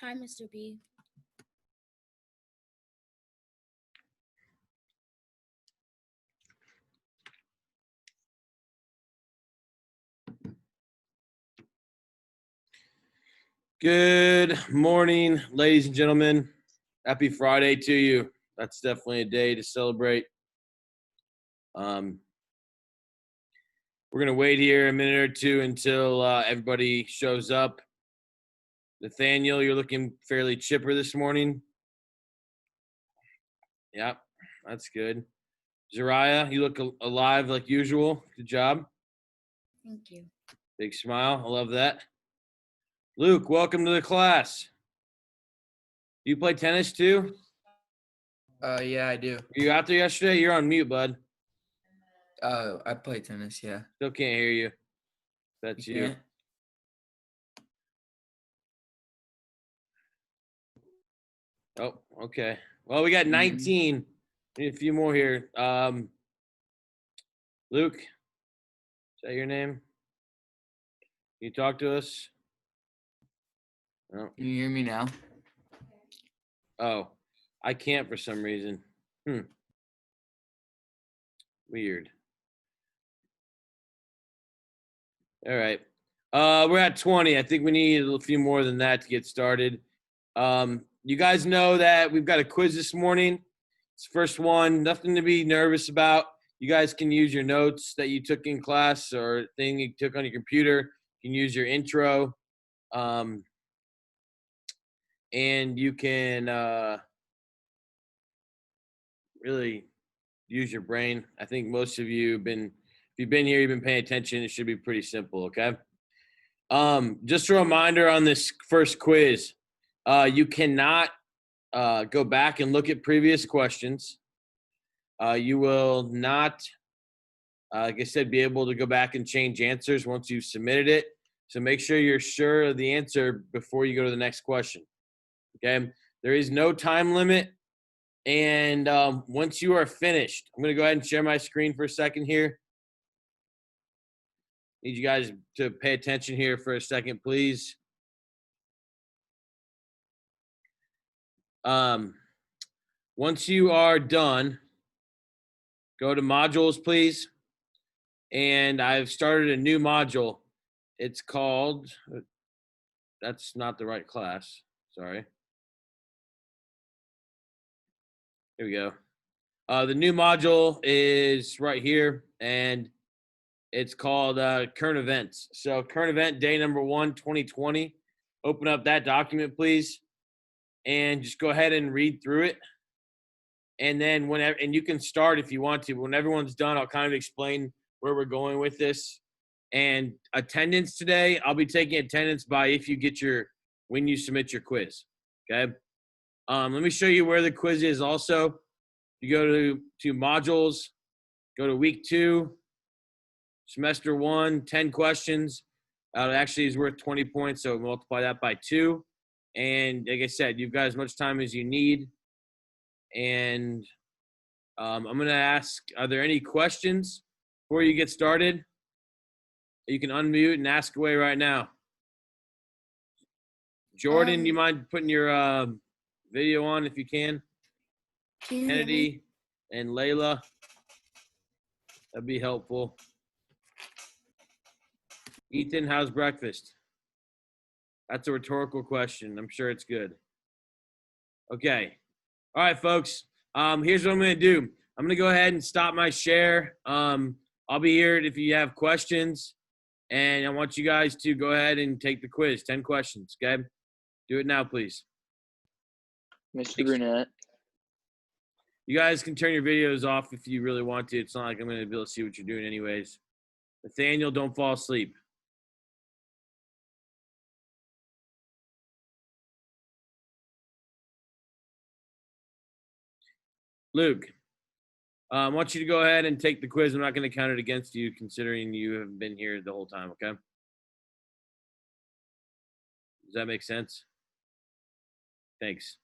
Hi, Mr. B. Good morning, ladies and gentlemen. Happy Friday to you. That's definitely a day to celebrate. We're going to wait here a minute or two until everybody shows up. Nathaniel, you're looking fairly chipper this morning. Yep, that's good. Zariah, you look alive like usual. Good job. Thank you. Big smile. I love that. Luke, welcome to the class. Do you play tennis too? Yeah, I do. Were you out there yesterday? You're on mute, bud. I play tennis, yeah. Still can't hear you. That's you. Can't? Oh, okay. Well, we got 19. Need a few more here. Luke, is that your name? Can you talk to us? No. Can you hear me now? Oh, I can't for some reason. Weird. All right. We're at 20. I think we need a few more than that to get started. You guys know that we've got a quiz this morning. It's the first one. Nothing to be nervous about. You guys can use your notes that you took in class or thing you took on your computer. You can use your intro. And you can really use your brain. I think most of you if you've been here, you've been paying attention. It should be pretty simple, okay? Just a reminder on this first quiz, you cannot go back and look at previous questions. You will not, like I said, be able to go back and change answers once you've submitted it. So make sure you're sure of the answer before you go to the next question. Okay? There is no time limit. And once you are finished, I'm going to go ahead and share my screen for a second here. Need you guys to pay attention here for a second, please. Once you are done, go to modules, please. And I've started a new module. It's called, that's not the right class. Sorry. Here we go. The new module is right here, and it's called Current Events. So Current Event Day number 1, 2020. Open up that document, please, and just go ahead and read through it. And then and you can start if you want to. When everyone's done, I'll kind of explain where we're going with this. And attendance today, I'll be taking attendance by when you submit your quiz. Okay. Let me show you where the quiz is also. You go to modules, go to week 2, semester 1, 10 questions. It actually is worth 20 points, so multiply that by 2. And like I said, you've got as much time as you need. And I'm going to ask, are there any questions before you get started? You can unmute and ask away right now. Jordan, do you mind putting your video on if you can? Kennedy and Layla. That'd be helpful. Ethan, how's breakfast? That's a rhetorical question. I'm sure it's good. Okay. All right, folks. Here's what I'm going to do. I'm going to go ahead and stop my share. I'll be here if you have questions. And I want you guys to go ahead and take the quiz. 10 questions, okay? Do it now, please. Mr. Brunette. You guys can turn your videos off if you really want to. It's not like I'm going to be able to see what you're doing anyways. Nathaniel, don't fall asleep. Luke, I want you to go ahead and take the quiz. I'm not going to count it against you considering you have been here the whole time, okay? Does that make sense? Thanks.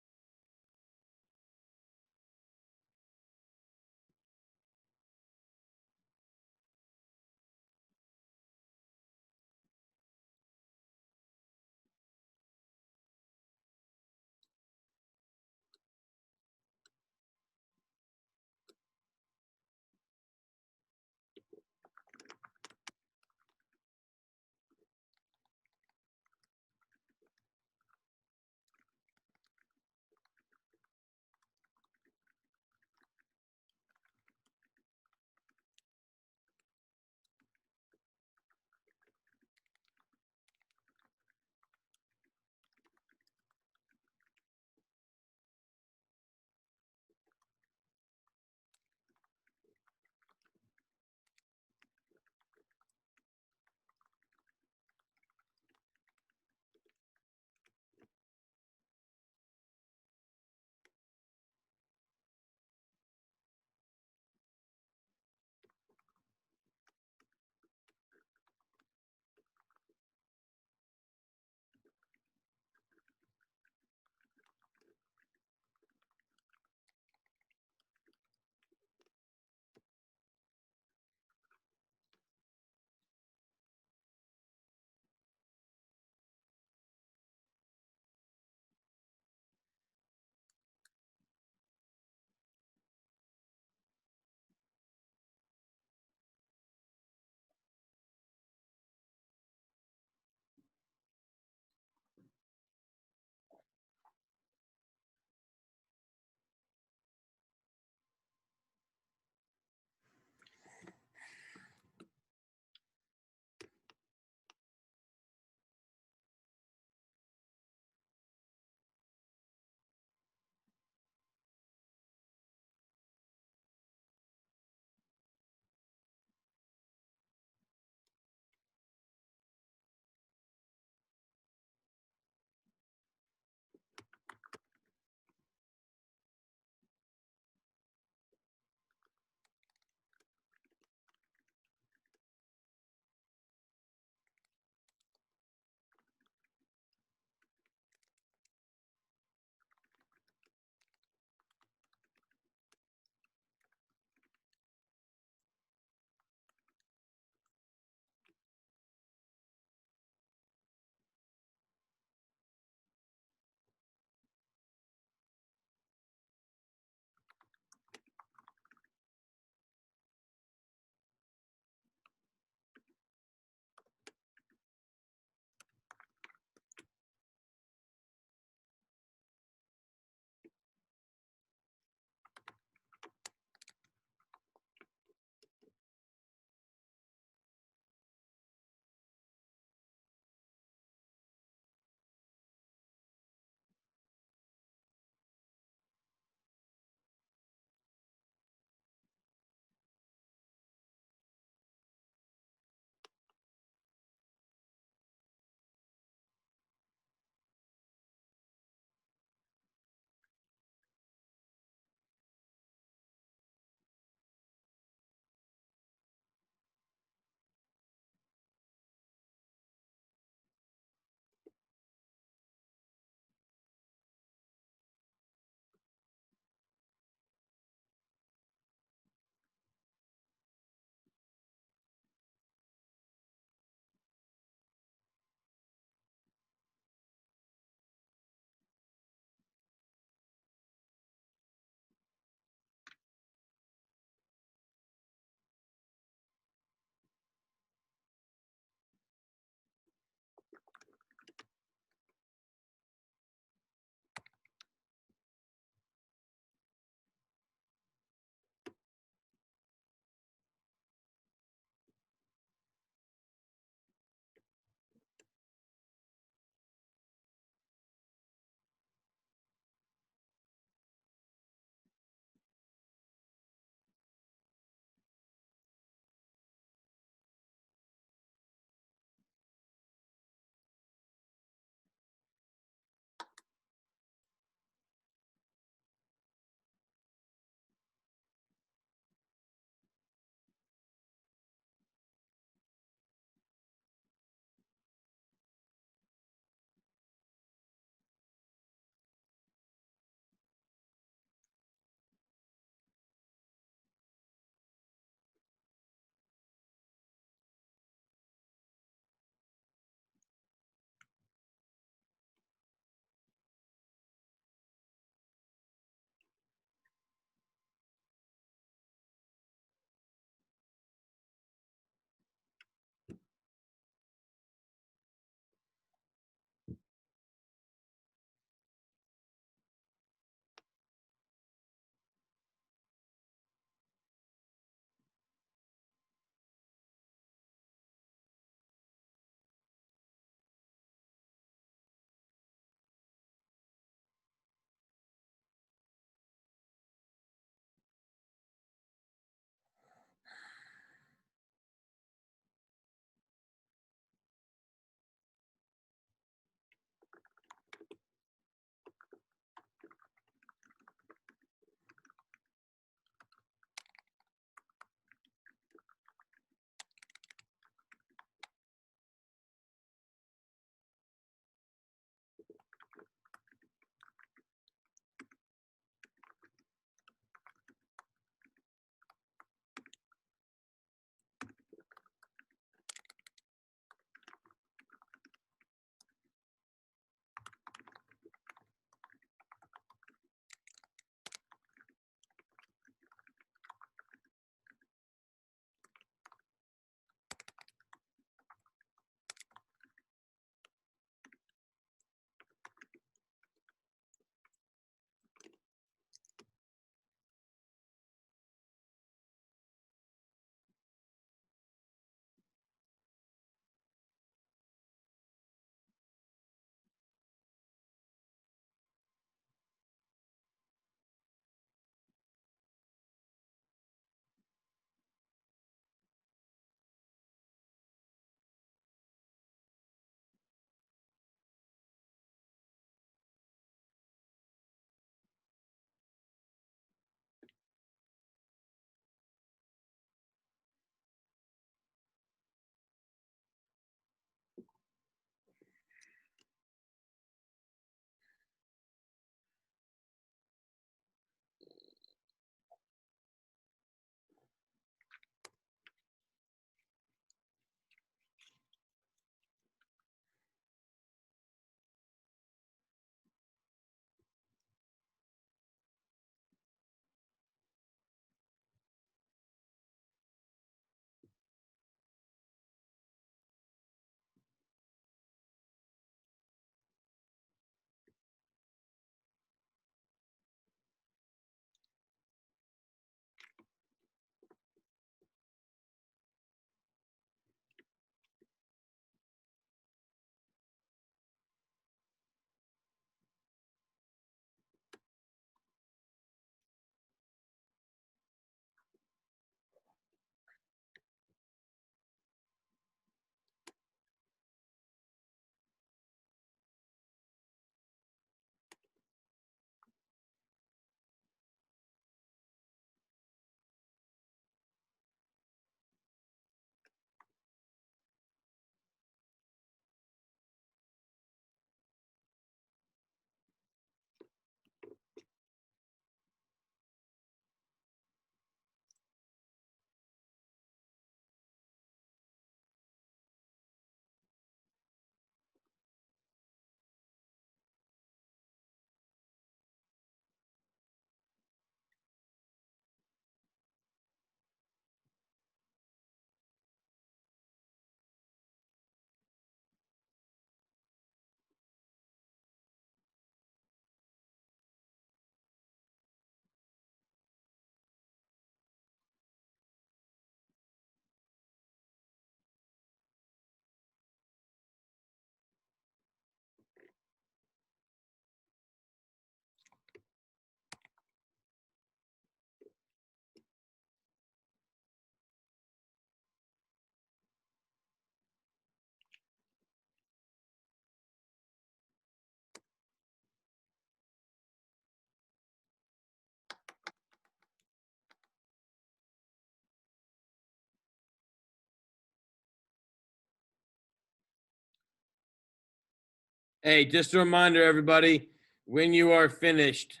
Hey, just a reminder, everybody, when you are finished,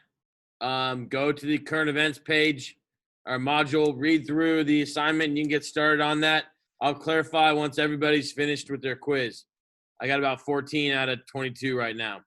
go to the current events page, our module, read through the assignment, and you can get started on that. I'll clarify once everybody's finished with their quiz. I got about 14 out of 22 right now.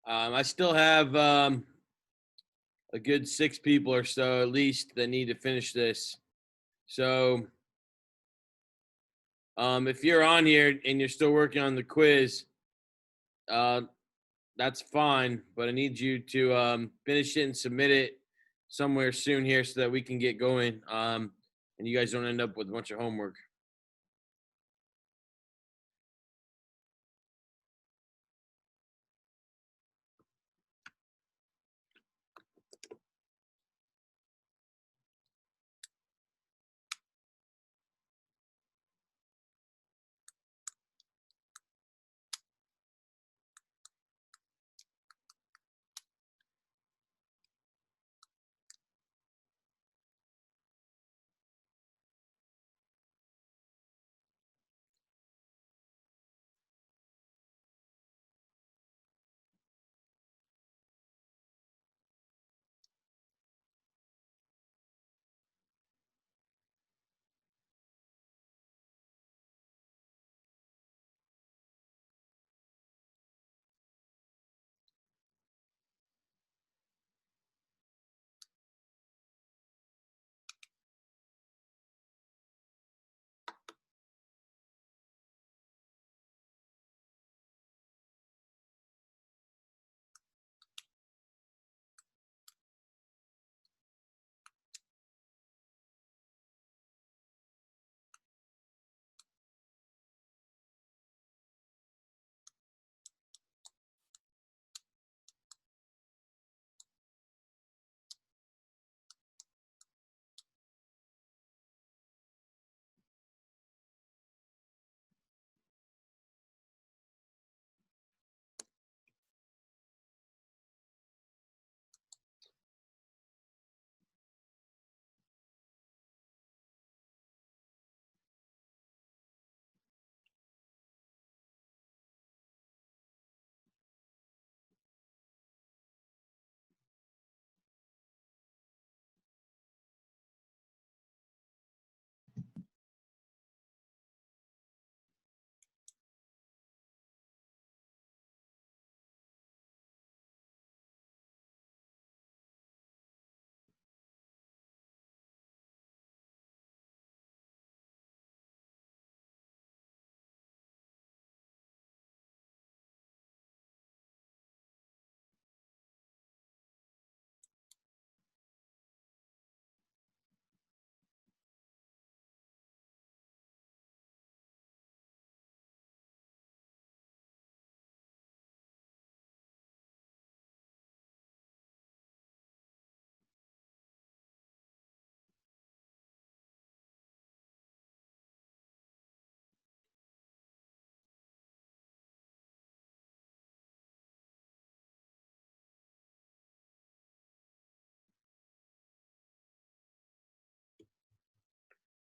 I still have a good 6 people or so at least that need to finish this. So if you're on here and you're still working on the quiz, that's fine. But I need you to finish it and submit it somewhere soon here so that we can get going. And you guys don't end up with a bunch of homework.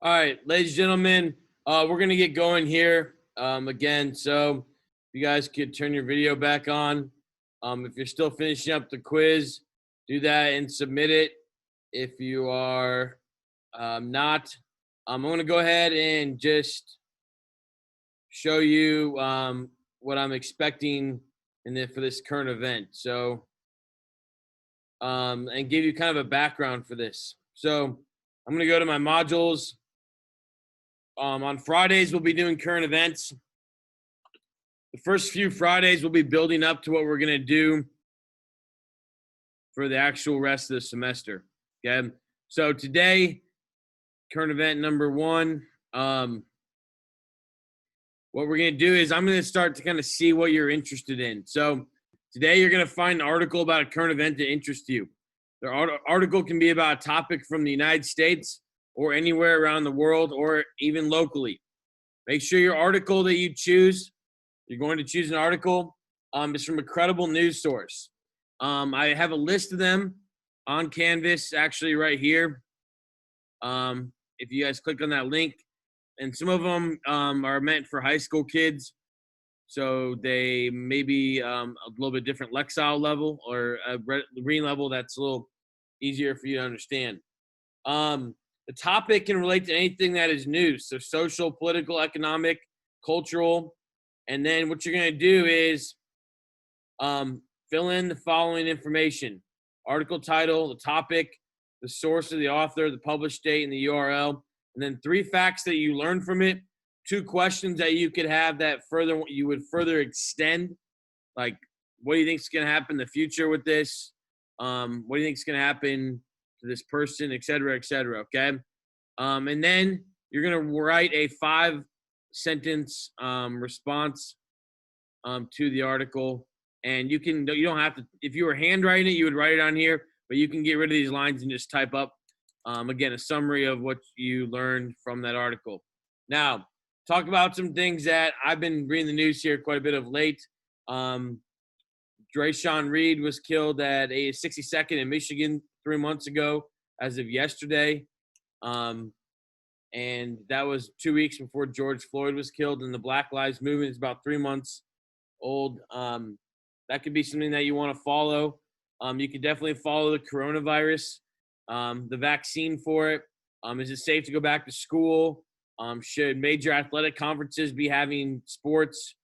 All right, ladies and gentlemen, we're gonna get going here again. So if you guys could turn your video back on. If you're still finishing up the quiz, do that and submit it. If you are not, I'm gonna go ahead and just show you what I'm expecting for this current event. So and give you kind of a background for this. So I'm gonna go to my modules. On Fridays, we'll be doing current events. The first few Fridays, we'll be building up to what we're going to do for the actual rest of the semester. Okay. So today, current event number 1. What we're going to do is I'm going to start to kind of see what you're interested in. So today, you're going to find an article about a current event that interests you. The article can be about a topic from the United States or anywhere around the world or even locally. Make sure your article that you choose, you're going to choose an article, is from a credible news source. I have a list of them on Canvas actually right here. If you guys click on that link, and some of them are meant for high school kids. So they may be a little bit different Lexile level or a reading level that's a little easier for you to understand. The topic can relate to anything that is news, so social, political, economic, cultural. And then what you're going to do is fill in the following information: article title, the topic, the source of the author, the published date, and the URL. And then 3 facts that you learned from it, 2 questions that you could have that you would further extend. Like, what do you think is going to happen in the future with this? What do you think is going to happen to this person, et cetera, okay? And then you're going to write a 5-sentence response to the article. And you don't have to, if you were handwriting it, you would write it on here, but you can get rid of these lines and just type up, again, a summary of what you learned from that article. Now, talk about some things that I've been reading the news here quite a bit of late. Drayshawn Reed was killed at a 62nd in Michigan 3 months ago as of yesterday. And that was 2 weeks before George Floyd was killed. And the Black Lives Movement is about 3 months old. That could be something that you want to follow. You could definitely follow the coronavirus, the vaccine for it. Is it safe to go back to school? Should major athletic conferences be having sports?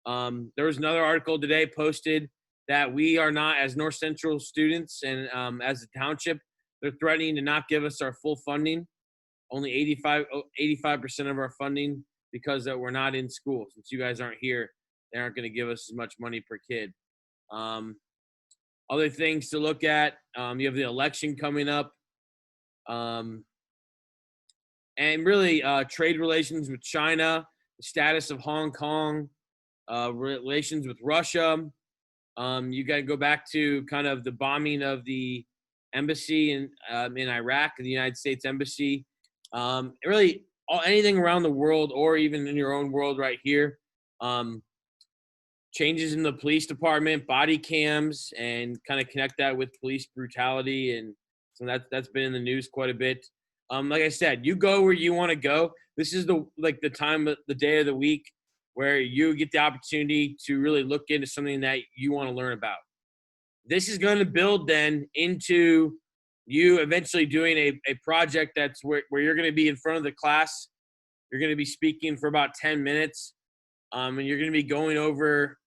There was another article today posted that we are not, as North Central students and as a township, they're threatening to not give us our full funding, only 85% of our funding, because that we're not in school. Since you guys aren't here, they aren't going to give us as much money per kid. Other things to look at, you have the election coming up. And really trade relations with China, the status of Hong Kong, relations with Russia. You got to go back to kind of the bombing of the embassy in Iraq, the United States Embassy. Really anything around the world or even in your own world right here. Changes in the police department, body cams, and kind of connect that with police brutality. And so that's been in the news quite a bit. Like I said, you go where you want to go. This is the time of the day of the week where you get the opportunity to really look into something that you want to learn about. This is going to build then into you eventually doing a project that's where you're going to be in front of the class. You're going to be speaking for about 10 minutes, and you're going to be going over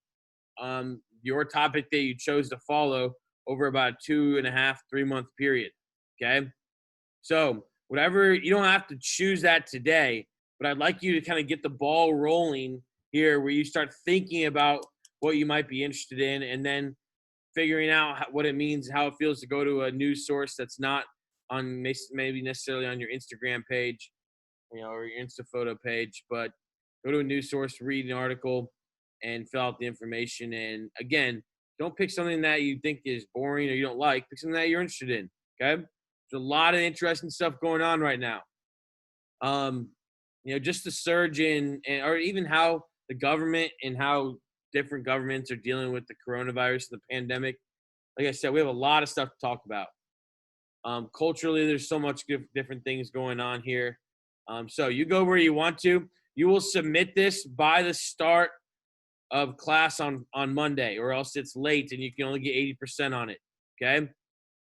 your topic that you chose to follow over about a 2.5-3 month period. Okay. So whatever, you don't have to choose that today, but I'd like you to kind of get the ball rolling here where you start thinking about what you might be interested in and then figuring out what it means, how it feels to go to a news source that's not on maybe necessarily on your Instagram page, or your Insta photo page, but go to a news source, read an article, and fill out the information. And again, don't pick something that you think is boring or you don't like. Pick something that you're interested in. Okay. There's a lot of interesting stuff going on right now. Just the surge or even how the government and how different governments are dealing with the coronavirus and the pandemic. Like I said, we have a lot of stuff to talk about. Culturally, there's so much different things going on here. So you go where you want to. You will submit this by the start of class on Monday, or else it's late and you can only get 80% on it. Okay.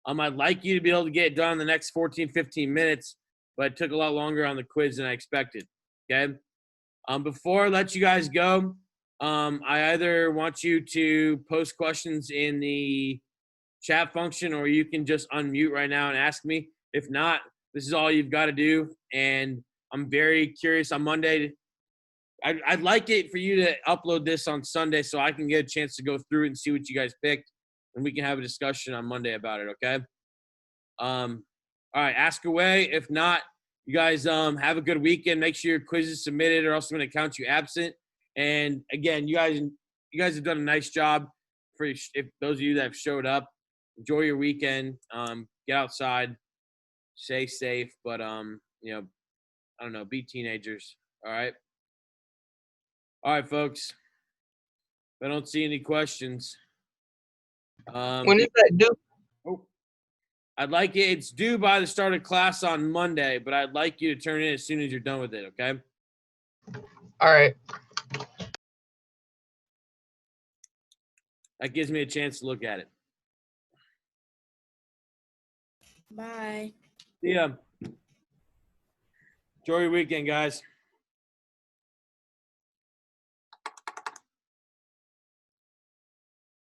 I'd like you to be able to get it done in the next 14, 15 minutes, but it took a lot longer on the quiz than I expected. Okay. Before I let you guys go, I either want you to post questions in the chat function, or you can just unmute right now and ask me. If not, this is all you've got to do. And I'm very curious on Monday. I'd like it for you to upload this on Sunday so I can get a chance to go through it and see what you guys picked, and we can have a discussion on Monday about it. Okay. All right. Ask away. If not, you guys have a good weekend. Make sure your quiz is submitted, or else I'm going to count you absent. And again, you guys have done a nice job. For if those of you that have showed up, enjoy your weekend. Get outside, stay safe, but I don't know, be teenagers. All right. All right, folks. If I don't see any questions, When is that due? I'd like it. It's due by the start of class on Monday, but I'd like you to turn it in as soon as you're done with it. Okay. All right. That gives me a chance to look at it. Bye. See ya. Enjoy your weekend, guys.